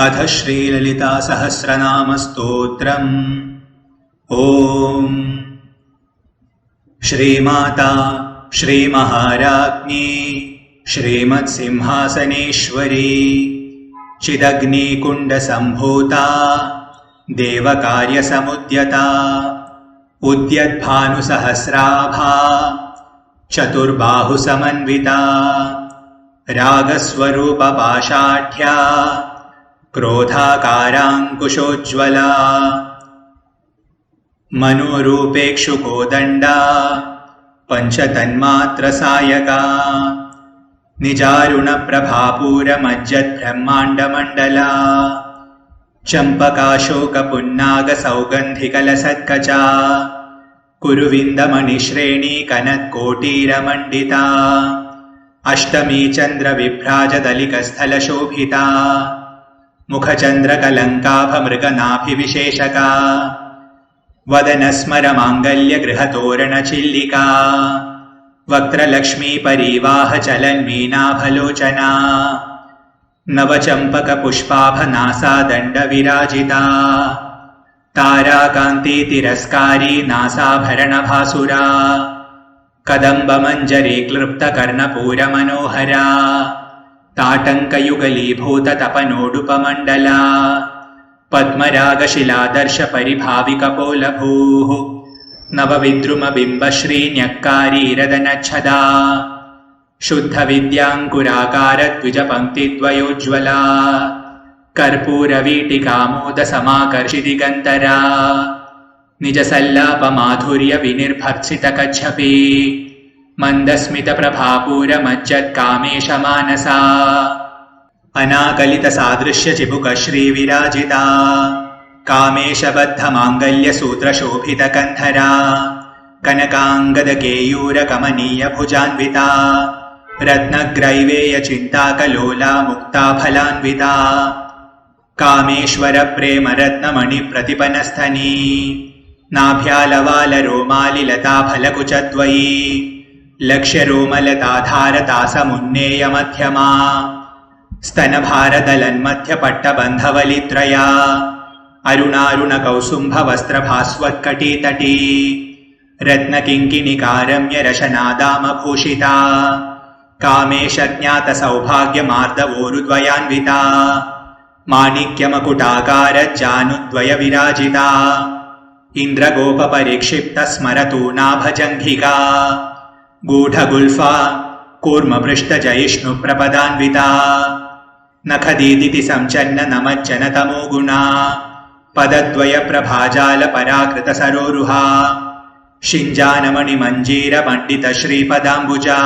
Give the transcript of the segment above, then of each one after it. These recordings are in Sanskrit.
अथ श्रीललिता सहस्रनामस्तोत्रम्। ओम श्रीमाता श्रीमहाराज्ञी श्रीमत्सिंहासनेश्वरी चिदग्निकुण्डसम्भूता देवकार्यसमुद्यता उद्यद्भानुसहस्राभा चतुर्बाहुसमन्विता रागस्वरूपपाशाढ्या क्रोधाकाराङ्कुशोज्ज्वला मनोरूपेक्षुकोदण्डा पञ्चतन्मात्रसायका निजारुणप्रभापूरमज्जद्ब्रह्माण्डमण्डला चम्पकाशोकपुन्नागसौगन्धिकलसत्कचा कुरुविन्दमणिश्रेणी कनत्कोटीरमण्डिता अष्टमी चन्द्रविभ्राजदलिकस्थलशोभिता मुखचन्द्रकलङ्काभमृगनाभिविशेषका वदनस्मरमाङ्गल्यगृहतोरणचिल्लिका वक्त्रलक्ष्मीपरीवाहचलन्मीनाभलोचना नवचम्पकपुष्पाभनासादण्डविराजिता ताराकान्तितिरस्कारी नासाभरणभासुरा कदम्बमञ्जरीक्लृप्तकर्णपूरमनोहरा ताटङ्कयुगलीभूततपनोडुपमण्डला पद्मरागशिलादर्शपरिभाविकपोलभूः नवविद्रुमबिम्बश्रीन्यक्कारीरदनच्छदा शुद्धविद्याङ्कुराकारद्विजपङ्क्तिद्वयोज्ज्वला कर्पूरवीटिकामोदसमाकर्षिदिगन्तरा निजसल्लापमाधुर्यविनिर्भर्त्सितकच्छपी मन्दस्मितप्रभापूरमज्जत्कामेशमानसा अनाकलितसादृश्यचिबुकश्रीविराजिता कामेशबद्धमाङ्गल्यसूत्रशोभितकन्धरा कनकाङ्गदकेयूरकमनीयभुजान्विता रत्नग्रैवेयचिन्ताकलोला मुक्ताफलान्विता कामेश्वरप्रेमरत्नमणिप्रतिपनस्थनी नाभ्यालवालरोमालिलताफलकुचद्वयी लक्ष्यरोमलताधारतासमुन्नेयमध्यमा स्तनभारदलन्मध्यपट्टबन्धवलित्रया अरुणारुणकौसुम्भवस्त्रभास्वत्कटीतटी रत्नकिङ्किणिकारम्यरशनादामभूषिता कामेशज्ञातसौभाग्यमार्दवोरुद्वयान्विता माणिक्यमकुटाकारज्जानुद्वयविराजिता इन्द्रगोपपरिक्षिप्तस्मरतूनाभजङ्घिका गूढगुल्फा कूर्मपृष्ठजयिष्णुप्रपदान्विता नखदीदिति संचन्ननमज्जनतमोगुणा पदद्वयप्रभाजालपराकृतसरोरुहा शिञ्जानमणिमञ्जीरमण्डितश्रीपदाम्बुजा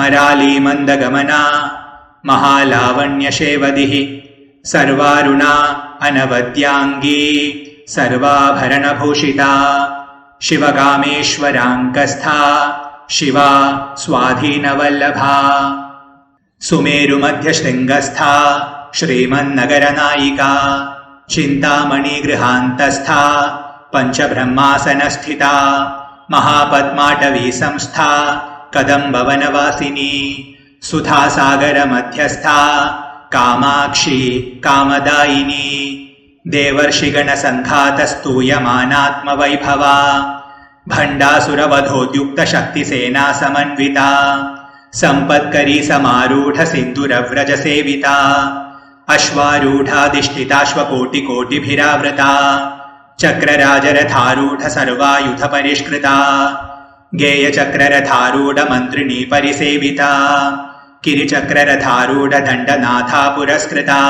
मरालीमन्दगमना महालावण्यशेवदिः सर्वारुणा अनवद्याङ्गी सर्वाभरणभूषिता शिवकामेश्वराङ्कस्था शिवा स्वाधीनवल्लभा सुमेरुमध्यशृङ्गस्था श्रीमन्नगरनायिका चिन्तामणिगृहान्तस्था पञ्चब्रह्मासनस्थिता महापद्माटवीसंस्था कदम्बवनवासिनी सुधासागरमध्यस्था कामाक्षी कामदायिनी देवर्षिगणसङ्घातस्तूयमानात्मवैभवा भण्डासुरवधोद्युक्तशक्तिसेना समन्विता सम्पत्करी समारूढसिन्दूरव्रजसेविता अश्वारूढाधिष्ठिताश्वकोटिकोटिभिरावृता चक्रराजरथारूढसर्वायुधपरिष्कृता गेयचक्ररथारूढमन्त्रिणी परिसेविता किरिचक्ररथारूढदण्डनाथा पुरस्कृता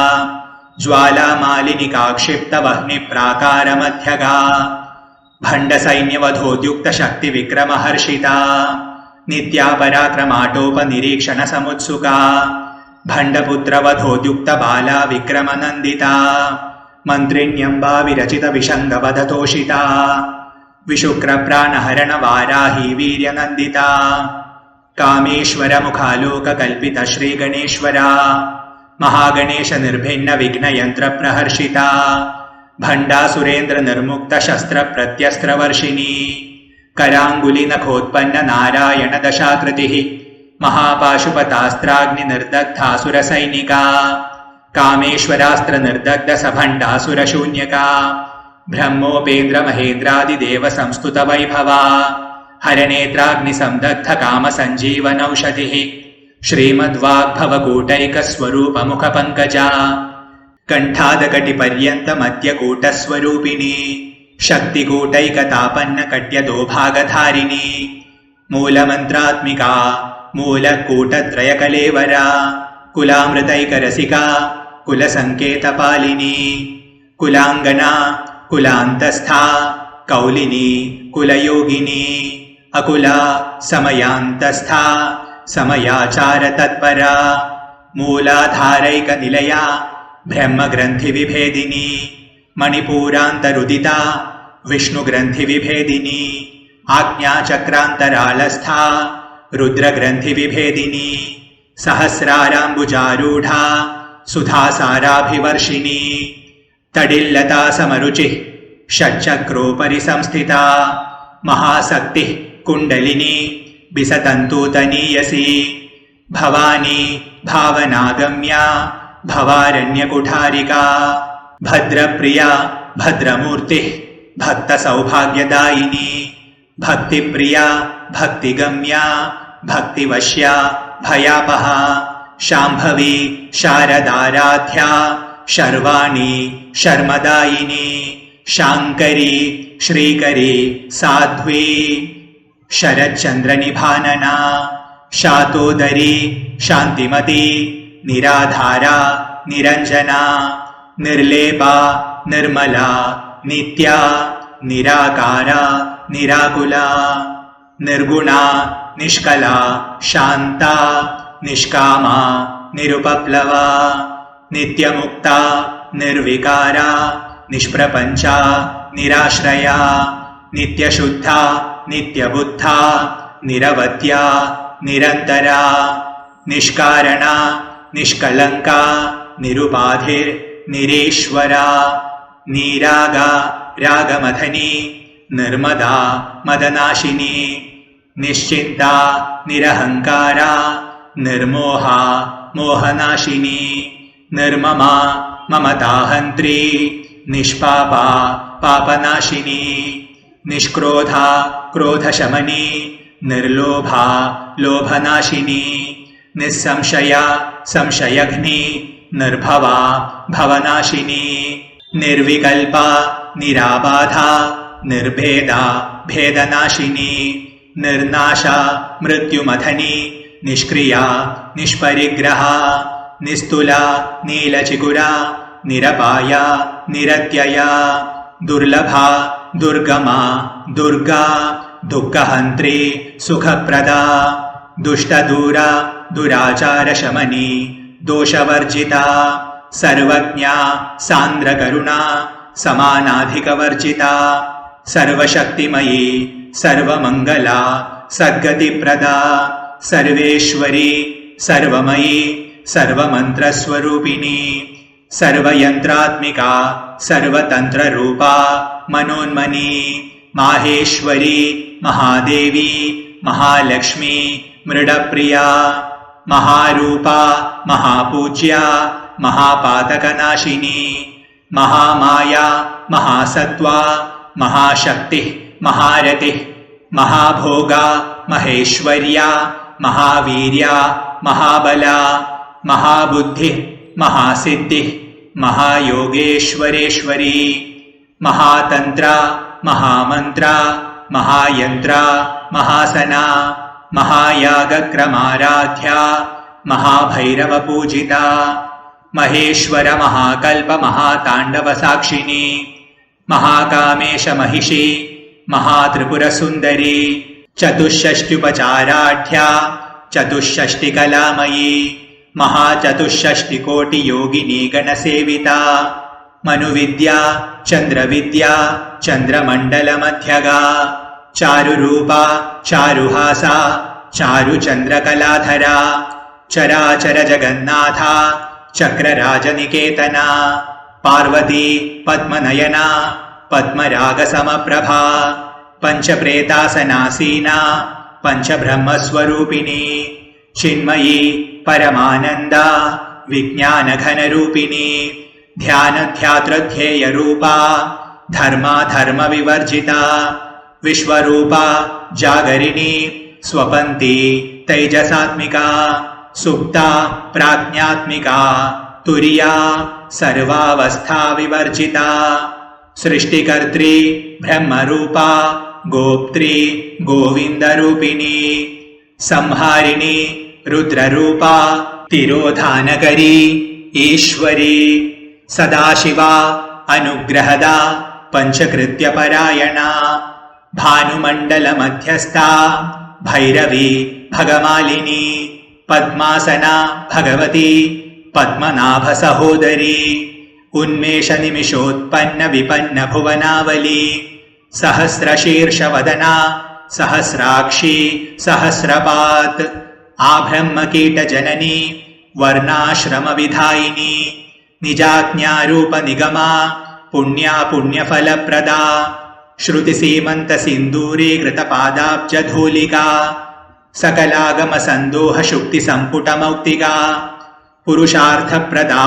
ज्वालामालिनिकाक्षिप्तवह्निप्राकारमध्यगा भण्डसैन्यवधोद्युक्तशक्तिविक्रमहर्षिता नित्यापराक्रमाटोपनिरीक्षणसमुत्सुका भण्डपुत्रवधोद्युक्तबाला विक्रमनन्दिता मन्त्रिण्यम्बा विरचितविषङ्गवधतोषिता विशुक्रप्राणहरणवाराही वीर्यनन्दिता कामेश्वरमुखालोककल्पितश्रीगणेश्वरा महागणेशनिर्भिन्नविघ्नयन्त्रप्रहर्षिता भण्डासुरेन्द्रनिर्मुक्तशस्त्रप्रत्यस्त्रवर्षिणी कराङ्गुलिनखोत्पन्ननारायणदशाकृतिः महापाशुपतास्त्राग्निनिर्दग्धासुरसैनिका कामेश्वरास्त्रनिर्दग्धसभण्डासुरशून्यका ब्रह्मोपेन्द्रमहेन्द्रादिदेवसंस्तुतवैभवा हरनेत्राग्निसंदग्धकामसञ्जीवनौषधिः श्रीमद्वाग्भवकूटैकस्वरूपमुखपङ्कजा कण्ठादकटिपर्यन्तमद्यकूटस्वरूपिणी शक्तिकूटैकतापन्नकट्यदोभागधारिणी मूलमन्त्रात्मिका मूलकूटत्रयकलेवरा कुलामृतैकरसिका कुलसङ्केतपालिनी कुलाङ्गना कुलान्तस्था कौलिनी कुलयोगिनी अकुला समयान्तस्था समयाचारतत्परा मूलाधारैकनिलया ब्रह्मग्रन्थिविभेदिनी मणिपूरान्तरुदिता विष्णुग्रन्थिविभेदिनी आज्ञाचक्रान्तरालस्था रुद्रग्रन्थिविभेदिनी सहस्राराम्बुजारूढा सुधासाराभिवर्षिणी तडिल्लता समरुचिः षट्चक्रोपरि संस्थिता महाशक्तिः कुण्डलिनी बिसतन्तूतनीयसी भवानी भावनागम्या भवारण्यकुठारिका भद्रप्रिया भद्रमूर्तिः भक्तसौभाग्यदायिनी भक्तिप्रिया भक्तिगम्या भक्तिवश्या भयापहा शाम्भवी शारदाराध्या शर्वाणी शर्मदायिनी शाङ्करी श्रीकरी साध्वी शरच्चन्द्रनिभानना शातोदरी शान्तिमती निराधारा निरञ्जना निर्लेपा निर्मला नित्या निराकारा निराकुला निर्गुणा निष्कला शान्ता निष्कामा निरुपप्लवा नित्यमुक्ता निर्विकारा निष्प्रपञ्चा निराश्रया नित्यशुद्धा नित्यबुद्धा निरवद्या निरन्तरा निष्कारणा निष्कलङ्का निरुपाधिर्निरीश्वरा निरागा रागमथनी निर्मदा मदनाशिनी निश्चिन्ता निरहङ्कारा निर्मोहा मोहनाशिनी निर्ममा ममताहन्त्री निष्पापा पापनाशिनी निष्क्रोधा क्रोधशमनी निर्लोभा लोभनाशिनी निस्संशया संशयघ्नी निर्भवा भवनाशिनी निर्विकल्पा निराबाधा निर्भेदा भेदनाशिनी निर्नाशा मृत्युमथनी निष्क्रिया निष्परिग्रहा निस्तुला नीलचिकुरा निरपाया निरत्यया दुर्लभा दुर्गमा दुर्गा दुःखहन्त्री सुखप्रदा दुष्टदूरा दुराचारशमनी दोषवर्जिता सर्वज्ञा सान्द्रकरुणा समानाधिकवर्जिता सर्वशक्तिमयी सर्वमङ्गला सद्गतिप्रदा सर्वेश्वरी सर्वमयी सर्वमन्त्रस्वरूपिणी सर्वयन्त्रात्मिका सर्वतन्त्ररूपा मनोन्मनी माहेश्वरी महादेवी महालक्ष्मी मृडप्रिया महारूपा महापूज्या महापातकनाशिनी महामाया महासत्त्वा महाशक्तिः महारतिः महाभोगा महेश्वर्या महावीर्या महाबला महाबुद्धिः महासिद्धिः महायोगेश्वरेश्वरी महातन्त्रा महामन्त्रा महायन्त्रा महासना महायागक्रमाराध्या महाभैरवपूजिता महेश्वर महाकल्प महाताण्डवसाक्षिणी महाकामेश महिषी महात्रिपुरसुन्दरी चतुष्षष्ट्युपचाराढ्या चतुष्षष्टिकलामयी महाचतुष्षष्टिकोटियोगिनी गणसेविता मनुविद्या चन्द्रविद्या चन्द्रमण्डलमध्यगा चारुरूपा चारुहासा चारुचन्द्रकलाधरा चराचर जगन्नाथा चक्रराजनिकेतना पार्वती पद्मनयना पद्मरागसमप्रभा पञ्चप्रेतासनासीना पञ्चब्रह्मस्वरूपिणी चिन्मयी परमानन्दा विज्ञानघनरूपिणी ध्यानध्यातृध्येयरूपा धर्माधर्मविवर्जिता विश्वरूपा जागरिणी स्वपन्ती तैजसात्मिका सुप्ता प्राज्ञात्मिका तुर्या सर्वावस्था विवर्जिता सृष्टिकर्त्री ब्रह्मरूपा गोप्त्री गोविन्दरूपिणी संहारिणी रुद्ररूपा तिरोधानकरी ईश्वरी सदाशिवा अनुग्रहदा पञ्चकृत्यपरायणा भानुमण्डलमध्यस्था भैरवी भगमालिनी पद्मासना भगवती पद्मनाभसहोदरी उन्मेषनिमिषोत्पन्नविपन्नभुवनावली सहस्रशीर्षवदना सहस्राक्षी सहस्रपात् आब्रह्मकीटजननी वर्णाश्रमविधायिनी निजाज्ञारूपनिगमा पुण्या पुण्यफलप्रदा श्रुतिसीमन्तसिन्दूरीकृतपादाब्जधूलिका सकलागमसन्दोहशुक्तिसम्पुटमौक्तिका पुरुषार्थप्रदा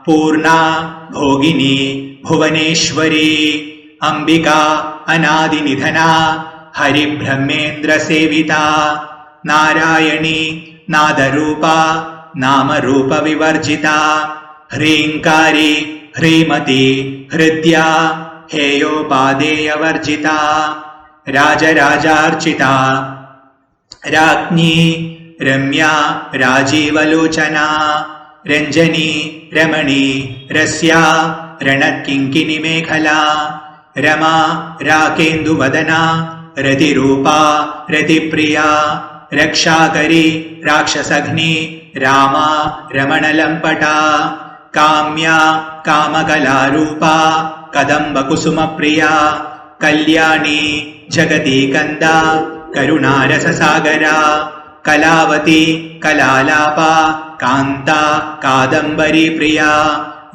पूर्णा भोगिनी भुवनेश्वरी अम्बिका अनादिनिधना हरिब्रह्मेन्द्रसेविता नारायणी नादरूपा नामरूपविवर्जिता ह्रीङ्कारी ह्रीमती हृद्या हेयोपादेयवर्जिता राजराजार्चिता राज्ञी रम्या राजीवलोचना रञ्जनी रमणी रस्या रणत्किङ्किणिमेखला रमा राकेन्दुवदना रतिरूपा रतिप्रिया रक्षाकरी राक्षसघ्नी रामा रमणलम्पटा काम्या कामकलारूपा कदम्बकुसुमप्रिया कल्याणी जगतीकन्दा करुणारससागरा कलावती कलालापा कान्ता कादम्बरीप्रिया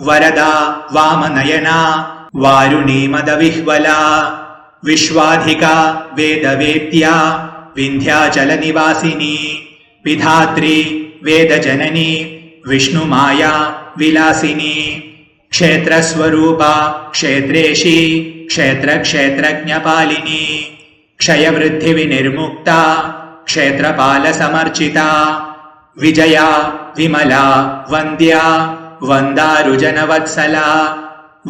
वरदा वामनयना वारुणी मदविह्वला विश्वाधिका वेदवेद्या विन्ध्याचलनिवासिनी विधात्री वेदजननी विष्णुमाया विलासिनी क्षेत्रस्वरूपा क्षेत्रेशी क्षेत्रक्षेत्रज्ञपालिनी क्षयवृद्धिविनिर्मुक्ता क्षेत्रपालसमर्चिता विजया विमला वन्द्या वन्दारुजनवत्सला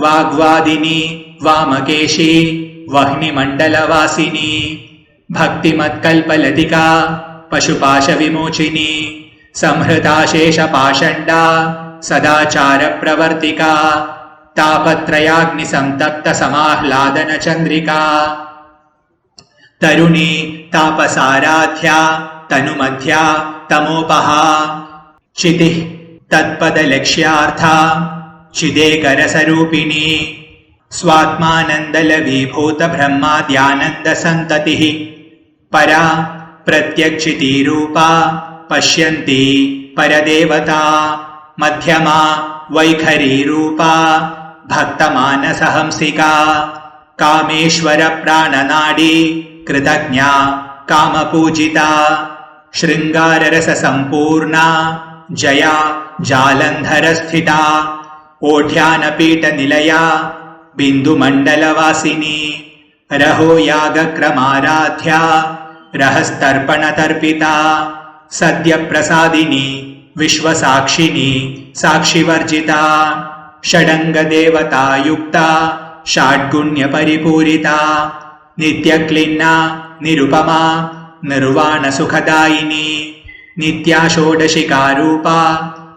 वाग्वादिनी वामकेशी वह्निमण्डलवासिनी भक्तिमत्कल्पलतिका पशुपाशविमोचिनी संहृताशेषपाषण्डा सदाचारप्रवर्तिका तापत्रयाग्निसन्तप्तसमाह्लादनचन्द्रिका तरुणी तापसाराध्या तनुमध्या तमोपहा चितिः तत्पदलक्ष्यार्था चिदेकरसरूपिणी स्वात्मानन्दलभीभूतब्रह्माद्यानन्दसन्ततिः परा प्रत्यक्षितीरूपा पश्यन्ती परदेवता मध्यमा वैखरीरूपा भक्तमानसहंसिका कामेश्वरप्राणनाडी कृतज्ञा कामपूजिता शृङ्गाररससम्पूर्णा जया जालन्धरस्थिता ओढ्यानपीठनिलया बिन्दुमण्डलवासिनी रहो यागक्रमाराध्या रहस्तर्पणतर्पिता सद्यप्रसादिनी विश्वसाक्षिणी साक्षिवर्जिता षडङ्गदेवतायुक्ता षड्गुण्यपरिपूरिता नित्यक्लिन्ना निरुपमा निर्वाणसुखदायिनी नित्या षोडशिकारूपा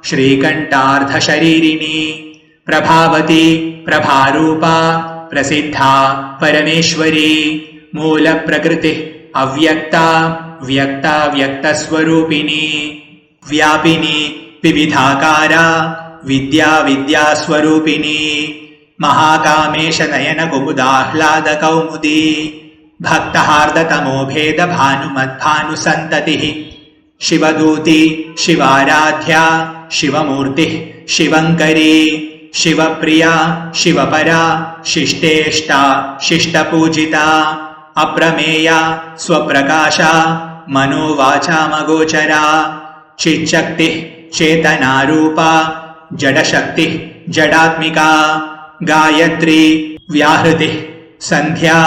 श्रीकण्ठार्धशरीरिणी प्रभावती प्रभारूपा प्रसिद्धा परमेश्वरी मूलप्रकृतिः अव्यक्ता व्यक्ता व्यक्तस्वरूपिणी व्यापिनी विविधाकारा विद्या विद्यास्वरूपिणी महाकामेशनयनकुमुदाह्लादकौमुदी भक्तहार्दतमोभेदभानुमद्भानुसन्ततिः शिवदूती शिवाराध्या शिवमूर्तिः शिवङ्करी शिवप्रिया शिवपरा शिष्टेष्टा शिष्टपूजिता अप्रमेया स्वप्रकाशा मनोवाचामगोचरा चिच्शक्तिः चेतनारूपा जडशक्तिः जडात्मिका गायत्री व्याहृतिः सन्ध्या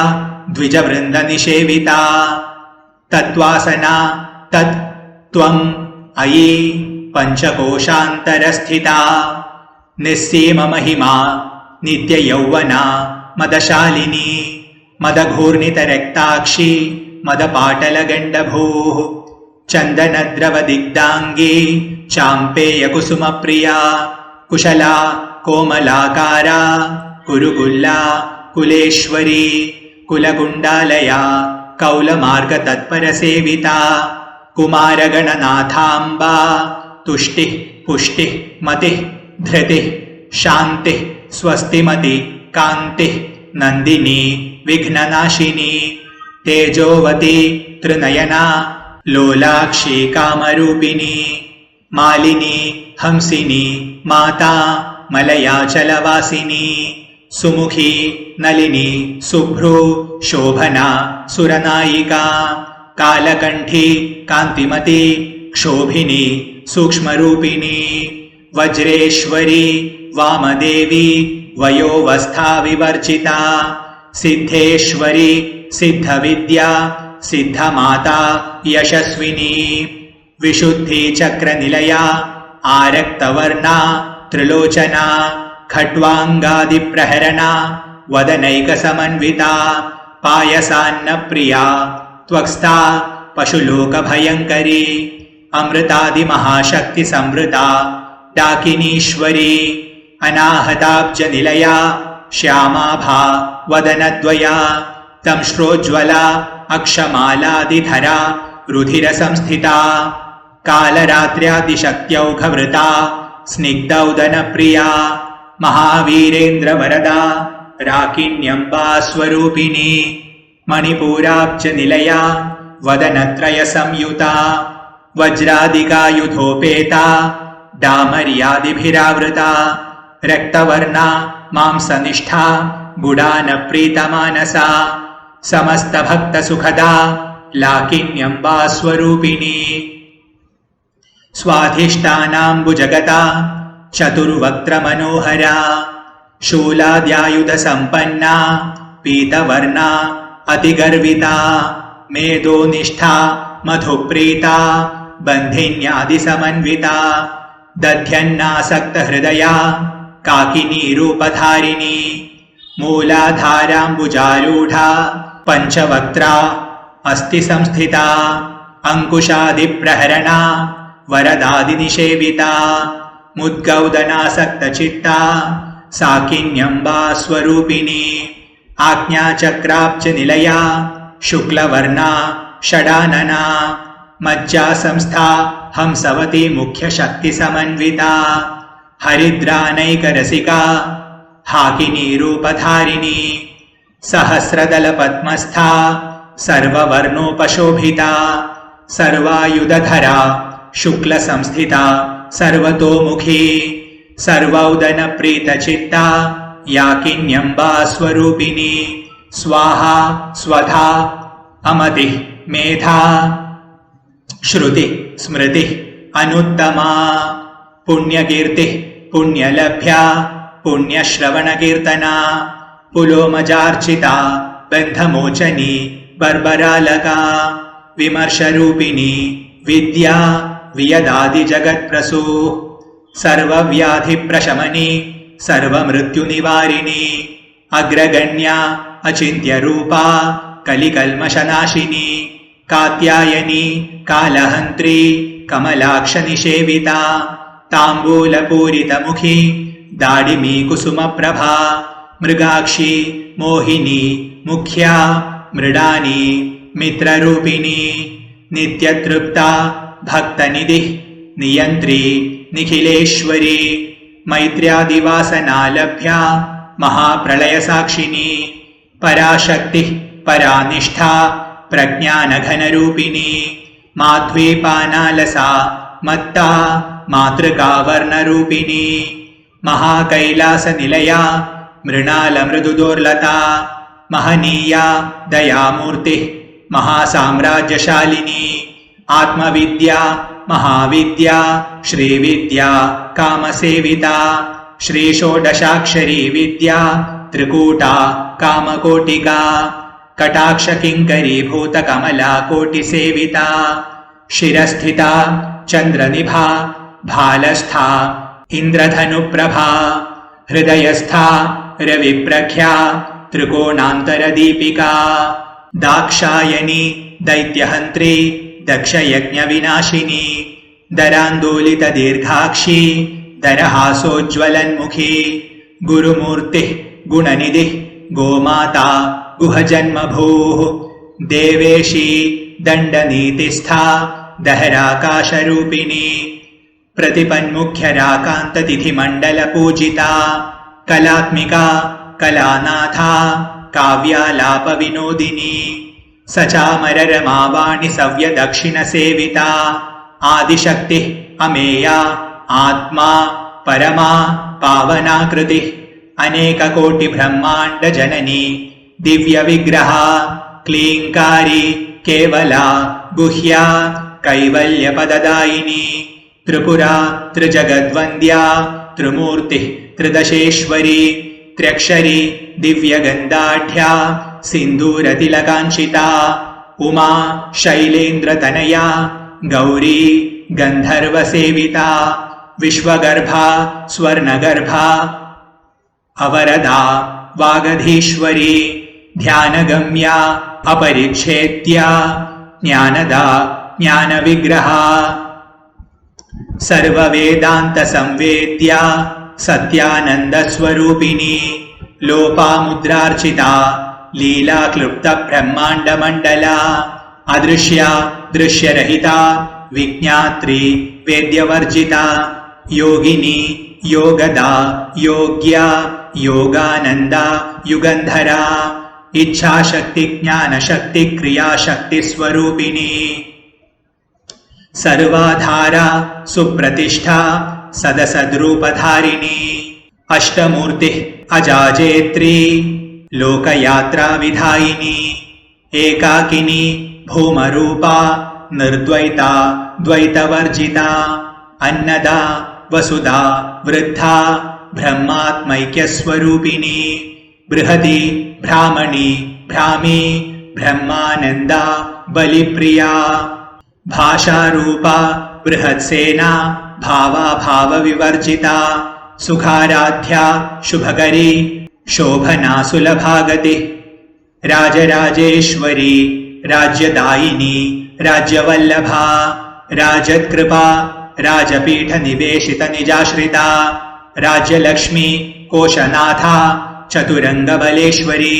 द्विजवृन्दनिषेविता तत्त्वासना तत् त्वम् अयि पञ्चकोशान्तरस्थिता निस्सीममहिमा नित्ययौवना मदशालिनी मदघूर्णितरक्ताक्षी मदपाटलगण्डभूः चन्दनद्रवदिग्धाङ्गी चाम्पेयकुसुमप्रिया कुशला कोमलाकारा कुरुकुल्ला कुलेश्वरी कुलकुण्डालया कौलमार्गतत्परसेविता कुमारगणनाथाम्बा तुष्टिः पुष्टिः मतिः धृतिः शान्तिः स्वस्तिमति कान्तिः नन्दिनी विघ्ननाशिनी तेजोवती त्रिनयना लोलाक्षी कामरूपिणी मालिनी हंसिनी माता मलयाचलवासिनी सुमुखी नलिनी शुभ्रू शोभना सुरनायिका कालकण्ठी कान्तिमती क्षोभिनी सूक्ष्मरूपिणी वज्रेश्वरी वामदेवी वयोवस्था विवर्जिता सिद्धेश्वरी सिद्धविद्या सिद्धमाता यशस्विनी विशुद्धिचक्रनिलया आरक्तवर्णा त्रिलोचना खट्वाङ्गादिप्रहरणा वदनैकसमन्विता पायसान्नप्रिया त्वक्स्था पशुलोकभयङ्करी अमृतादिमहाशक्तिसंवृता डाकिनीश्वरी अनाहताब्जनिलया श्यामाभा वदनद्वया दंष्ट्रोज्ज्वला अक्षमालादिधरा रुधिरसंस्थिता कालरात्र्यादिशक्त्यौघवृता स्निग्धौदनप्रिया महावीरेन्द्रवरदा राकिण्यम्बा स्वरूपिणी मणिपूराब्जनिलया वदनत्रयसंयुता वज्रादिकायुधोपेता डामर्यादिभिरावृता रक्तवर्णा मांसनिष्ठा गुडानप्रीतमानसा समस्तभक्तसुखदा लाकिन्यम्बा स्वरूपिणी स्वाधिष्ठानाम्बुजगता चतुर्वक्त्रमनोहरा शूलाद्यायुधसम्पन्ना पीतवर्णा अतिगर्विता मेधोनिष्ठा मधुप्रीता बन्धिन्यादिसमन्विता दध्यन्नासक्तहृदया काकिनीरूपधारिणी मूलाधाराम्बुजारूढा पञ्चवक्त्रा अस्थिसंस्थिता अङ्कुशादिप्रहरणा वरदादिनिषेविता मुद्गौदनासक्तचित्ता साकिन्यम्बा स्वरूपिणी आज्ञाचक्राब्जनिलया शुक्लवर्णा षडानना मज्जासंस्था हंसवती मुख्यशक्तिसमन्विता हरिद्रानैकरसिका हाकिनीरूपधारिणी सहस्रदलपद्मस्था सर्ववर्णोपशोभिता सर्वायुधधरा शुक्लसंस्थिता सर्वतोमुखी सर्वौदनप्रीतचित्ता याकिन्यम्बा स्वरूपिणी स्वाहा स्वधा अमतिः मेधा श्रुति स्मृति अनुत्तमा पुण्यकीर्तिः पुण्यलभ्या पुण्यश्रवणकीर्तना पुलोमजार्चिता बन्धमोचनी बर्बरालका विमर्शरूपिणी विद्या वियदादिजगत्प्रसूः सर्वव्याधिप्रशमनी सर्वमृत्युनिवारिणी अग्रगण्या अचिन्त्यरूपा कलिकल्मषनाशिनी कात्यायनी कालहन्त्री कमलाक्षनिषेविता ताम्बूलपूरितमुखी दाडिमी कुसुमप्रभा मृगाक्षी मोहिनी मुख्या मृडानी मित्ररूपिणी नित्यतृप्ता भक्तनिधिः नियन्त्री निखिलेश्वरी मैत्र्यादिवासनालभ्या महाप्रलयसाक्षिणी पराशक्तिः परानिष्ठा प्रज्ञानघनरूपिणी माध्वीपानालसा मत्ता मातृकावर्णरूपिणी महाकैलासनिलया मृणालमृदुदोर्लता महनीया दयामूर्तिः महासाम्राज्यशालिनी आत्मविद्या महाविद्या श्रीविद्या कामसेविता श्रीषोडशाक्षरी विद्या त्रिकूटा कामकोटिका कटाक्षकिङ्करीभूतकमला कोटिसेविता शिरस्थिता चन्द्रनिभा भालस्था इन्द्रधनुप्रभा हृदयस्था रविप्रख्या त्रिकोणान्तरदीपिका दाक्षायणी दैत्यहन्त्री दक्षयज्ञविनाशिनी दरान्दोलितदीर्घाक्षी दरहासोज्ज्वलन्मुखी गुरुमूर्तिः गुणनिधिः गोमाता गुहजन्मभूः देवेशी दण्डनीतिस्था दहराकाशरूपिणी प्रतिपन्मुख्यराकान्ततिथिमण्डलपूजिता कलात्मिका कलानाथा काव्यालापविनोदिनी सचामररमावाणि सव्यदक्षिणसेविता आदिशक्तिः अमेया आत्मा परमा पावनाकृतिः अनेककोटिब्रह्माण्डजननी दिव्यविग्रहा क्लीङ्कारी केवला गुह्या कैवल्यपददायिनी त्रिपुरा त्रिजगद्वन्द्या त्रिमूर्तिः त्रिदशेश्वरी त्र्यक्षरी दिव्यगन्धाढ्या सिन्दूरतिलकाञ्चिता उमा शैलेन्द्रतनया गौरी गन्धर्वसेविता विश्वगर्भा स्वर्णगर्भा अवरदा वागधीश्वरी ध्यानगम्या अपरिच्छेद्या ज्ञानदा ज्ञानविग्रहा सर्ववेदान्तसंवेद्या सत्यानन्दस्वरूपिणी लोपामुद्रार्चिता लीलाक्लुप्तब्रह्माण्डमण्डला अदृश्या दृश्यरहिता विज्ञात्री वेद्यवर्जिता योगिनी योगदा योग्या योगानन्दा युगन्धरा इच्छाशक्ति ज्ञानशक्ति क्रियाशक्तिस्वरूपिणी सर्वाधारा सुप्रतिष्ठा सदसद्रूपधारिणी अष्टमूर्तिः अजाजेत्री लोकयात्राविधायिनी एकाकिनी भूमरूपा निर्द्वैता द्वैतवर्जिता अन्नदा वसुधा वृद्धा ब्रह्मात्मैक्यस्वरूपिणी बृहती ब्राह्मणी भ्रामी ब्रह्मानन्दा बलिप्रिया भाषारूपा बृहत्सेना भावाभावविवर्जिता सुखाराध्या शुभकरी शोभना सुलभागतिः राजराजेश्वरी राज्यदायिनी राज्यवल्लभा राजत्कृपा राजपीठनिवेशितनिजाश्रिता राज्यलक्ष्मी कोशनाथा चतुरङ्गबलेश्वरी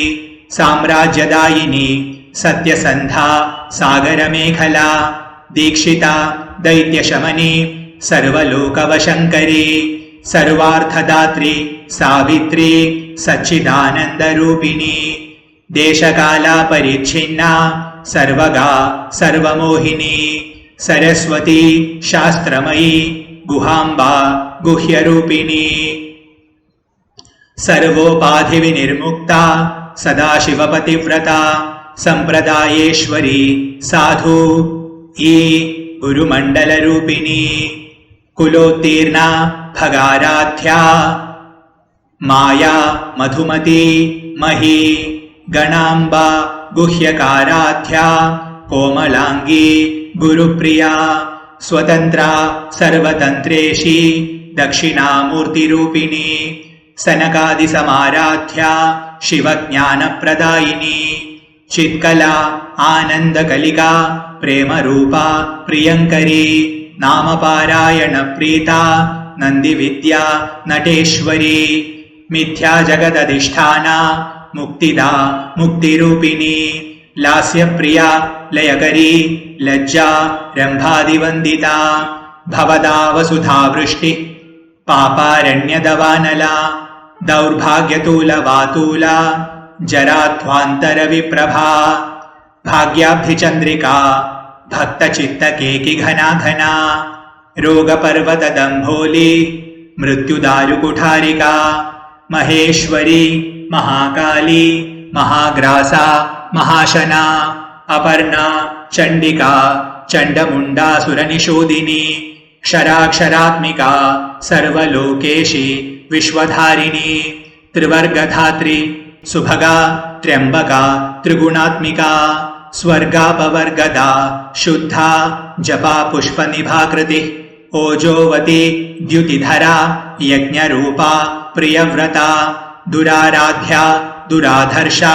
साम्राज्यदायिनी सत्यसन्धा सागरमेखला दीक्षिता दैत्यशमनी सर्वलोकवशङ्करी सर्वार्थदात्री सावित्री सच्चिदानन्दरूपिणी देशकालापरिच्छिन्ना सर्वगा सर्वमोहिनी सरस्वती शास्त्रमयी गुहाम्बा गुह्यरूपिणी सर्वोपाधिविनिर्मुक्ता सदाशिवपतिव्रता सम्प्रदायेश्वरी साधु गुरुमण्डलरूपिणी कुलोत्तीर्णा भगाराध्या माया मधुमती मही गणाम्बा गुह्यकाराध्या कोमलाङ्गी गुरुप्रिया स्वतन्त्रा सर्वतन्त्रेशी दक्षिणामूर्तिरूपिणी सनकादिसमाराध्या शिवज्ञानप्रदायिनी चित्कला आनन्दकलिका प्रेमरूपा प्रियङ्करी नामपारायणप्रीता नन्दिविद्या नटेश्वरी मिथ्या जगदधिष्ठाना मुक्तिदा मुक्तिरूपिणी लास्यप्रिया लयकरी लज्जा रम्भादिवन्दिता भवदा वसुधावृष्टि पापारण्यदवानला दौर्भाग्यतूलवातूला जराध्वान्तरविप्रभा भाग्याब्धिचन्द्रिका भक्तचित्तकेकिघना घना रोगपर्वतदम्भोली मृत्युदारुकुठारिका महेश्वरी महाकाली महाग्रासा महाशना अपर्णा चण्डिका चण्डमुण्डासुरनिषूदिनी क्षराक्षरात्मिका सर्वलोकेशी विश्वधारिणी त्रिवर्गधात्री सुभगा त्र्यम्बका त्रिगुणात्मिका स्वर्गापवर्गदा शुद्धा जपा पुष्पनिभाकृतिः ओजोवती द्युतिधरा यज्ञरूपा प्रियव्रता दुराराध्या दुराधर्षा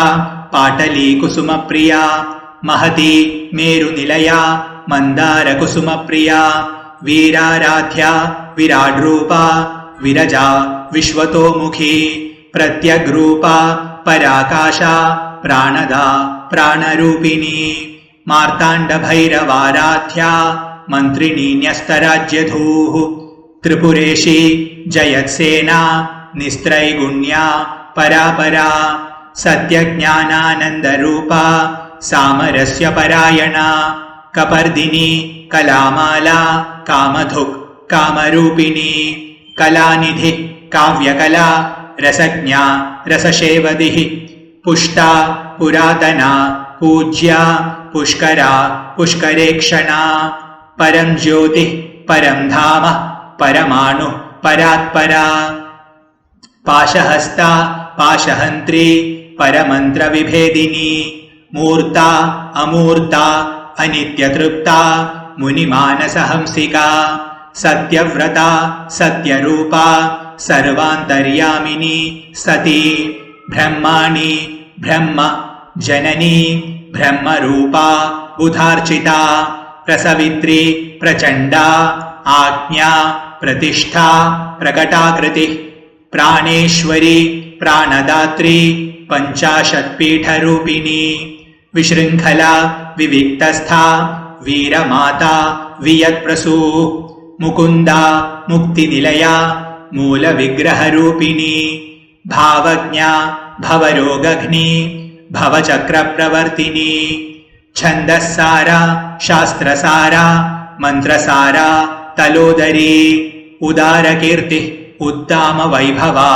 पाटली कुसुमप्रिया महती मेरुनिलया मन्दारकुसुमप्रिया वीराराध्या विराड्रूपा विरजा विश्वतोमुखी प्रत्यग्रूपा पराकाशा प्राणदा प्राणरूपिणी मार्ताण्डभैरवाराध्या मन्त्रिणी न्यस्तराज्यधूः त्रिपुरेशी जयत्सेना निस्त्रैगुण्या परापरा सत्यज्ञानानन्दरूपा सामरस्यपरायणा कपर्दिनी कलामाला कामधुक् कामरूपिणी कलानिधिः काव्यकला रसज्ञा रससेवदिः पुष्टा पुरातना पूज्या पुष्करा पुष्करेक्षणा परं ज्योतिः परं धाम परमाणुः परात्परा पाशहस्ता पाशहन्त्री परमन्त्रविभेदिनी मूर्ता अमूर्ता अनित्यतृप्ता मुनिमानसहंसिका सत्यव्रता सत्यरूपा सर्वान्तर्यामिनी सती ब्रह्माणि ब्रह्म जननी ब्रह्मरूपा बुधार्चिता प्रसवित्री प्रचण्डा आज्ञा प्रतिष्ठा प्रकटाकृतिः प्राणेश्वरी प्राणदात्री पञ्चाशत्पीठरूपिणी विशृङ्खला विविक्तस्था वीरमाता वियत्प्रसूः मुकुन्दा मुक्तिनिलया मूलविग्रहरूपिणी भावज्ञा भवरोगघ्नी भवचक्रप्रवर्तिनी छन्दस्सारा शास्त्रसारा मन्त्रसारा तलोदरी उदारकीर्तिः उद्दामवैभवा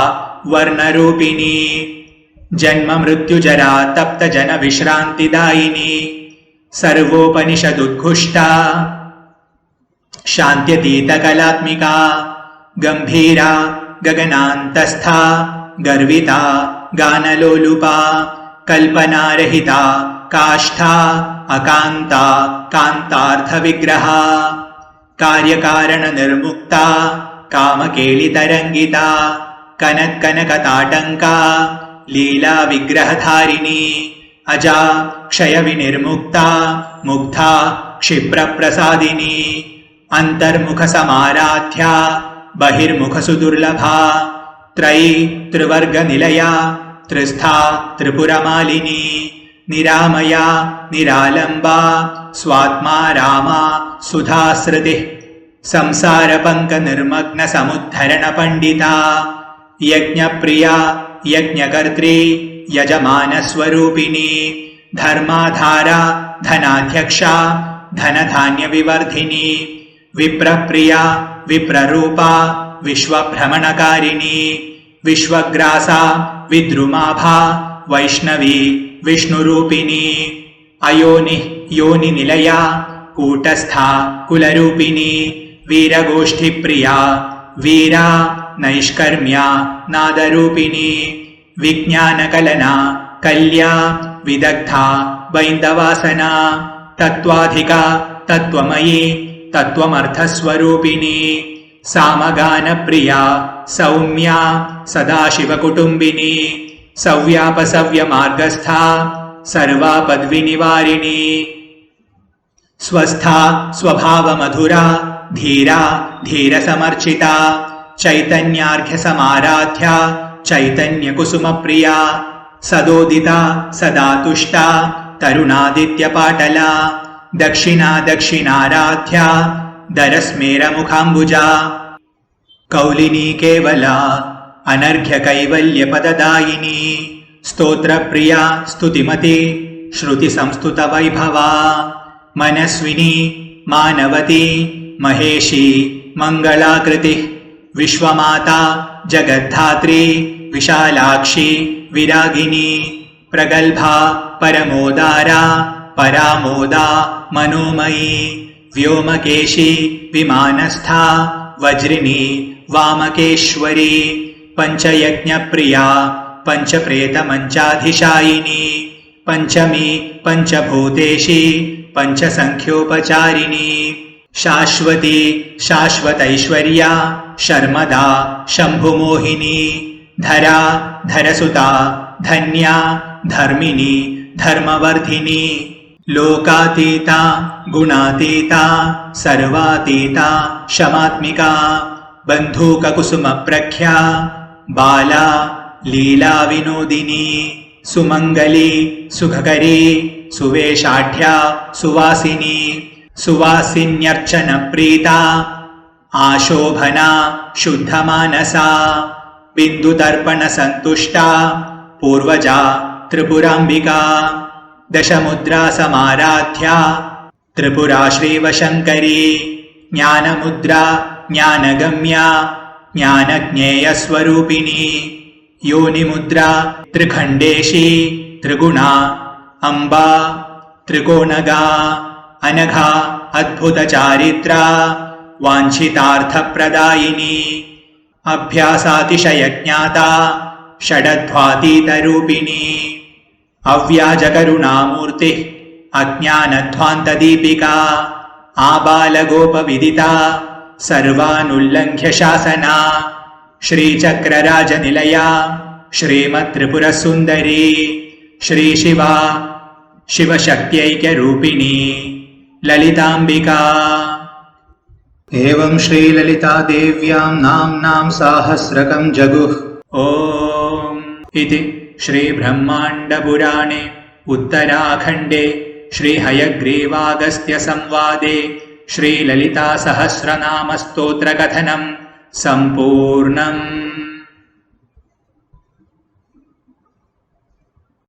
वर्णरूपिणी जन्ममृत्युजरा तप्तजनविश्रान्तिदायिनी सर्वोपनिषदुद्घुष्टा शान्त्यतीतकलात्मिका गम्भीरा गगनान्तस्था गर्विता गानलोलुपा कल्पनारहिता काष्ठा अकान्ता कान्तार्थविग्रहा कार्यकारणनिर्मुक्ता कामकेलितरङ्गिता कनत्कनकताटङ्का लीलाविग्रहधारिणी अजा क्षयविनिर्मुक्ता मुग्धा क्षिप्रप्रसादिनी अन्तर्मुखसमाराध्या बहिर्मुखसुदुर्लभा त्रयी त्रिवर्गनिलया त्रिस्था त्रिपुरमालिनी निरामया निरालम्बा स्वात्मा रामा सुधाश्रुतिः संसारपङ्कनिर्मग्नसमुद्धरणपण्डिता यज्ञप्रिया यज्ञकर्त्री यजमानस्वरूपिणी धर्माधारा धनाध्यक्षा धनधान्यविवर्धिनी विप्रप्रिया विप्ररूपा विश्वभ्रमणकारिणी विश्वग्रासा विद्रुमाभा वैष्णवी विष्णुरूपिणी अयोनिः योनिनिलया कूटस्था कुलरूपिणी वीरगोष्ठिप्रिया वीरा नैष्कर्म्या नादरूपिणी विज्ञानकलना कल्या विदग्धा बैन्दवासना तत्त्वाधिका तत्त्वमयी तत्त्वमर्थस्वरूपिणी सामगानप्रिया सौम्या सदाशिवकुटुम्बिनी सव्यापसव्यमार्गस्था सर्वापद्विनिवारिणी स्वस्था स्वभावमधुरा धीरा धीरसमर्चिता चैतन्यार्घ्यसमाराध्या चैतन्यकुसुमप्रिया सदोदिता सदा तुष्टा तरुणादित्यपाटला दक्षिणा दक्षिणाराध्या दरस्मेरमुखाम्बुजा कौलिनी केवला अनर्घ्यकैवल्यपददायिनी स्तोत्रप्रिया स्तुतिमती श्रुतिसंस्तुतवैभवा मनस्विनी मानवती महेशी मङ्गलाकृतिः विश्वमाता जगद्धात्री विशालाक्षी विरागिनी प्रगल्भा परमोदारा परामोदा मनोमयी व्योमकेशी विमानस्था वज्रिणी वामकेश्वरी पञ्चयज्ञप्रिया पञ्चप्रेतमञ्चाधिशायिनी पञ्चमी पञ्चभूतेशी पञ्चसङ्ख्योपचारिणी शाश्वती शाश्वतैश्वर्या शर्मदा शम्भुमोहिनी धरा धरसुता धन्या धर्मिणी धर्मवर्धिनी लोकातीता गुणातीता सर्वातीता शमात्मिका बन्धूककुसुमप्रख्या बाला लीला विनोदिनी सुमङ्गली सुखकरी सुवेशाढ्या सुवासिनी सुवासिन्यर्चनप्रीता आशोभना शुद्धमानसा बिन्दुदर्पणसन्तुष्टा पूर्वजा त्रिपुराम्बिका दशमुद्रा समाराध्या त्रिपुरा श्रीवशङ्करी ज्ञानमुद्रा ज्ञानगम्या ज्ञानज्ञेयस्वरूपिणी योनिमुद्रा त्रिखण्डेशी त्रिगुणा अम्बा त्रिकोणगा अनघा अद्भुतचारित्रा वाञ्छितार्थप्रदायिनी अभ्यासातिशयज्ञाता षडध्वातीतरूपिणी अव्याजकरुणामूर्तिः अज्ञानध्वान्तदीपिका आबालगोपविदिता सर्वानुल्लङ्घ्य शासना श्रीचक्रराजनिलया श्रीमत्त्रिपुरसुन्दरी श्रीशिवा शिवशक्त्यैक्यरूपिणी ललिताम्बिका। एवं श्रीललितादेव्यां नाम्नां साहस्रकं जगुः। ॐ इति श्रीब्रह्माण्डपुराणे उत्तराखण्डे श्रीहयग्रीवागस्त्यसंवादे श्रीललितासहस्रनामस्तोत्रकथनं सम्पूर्णम्।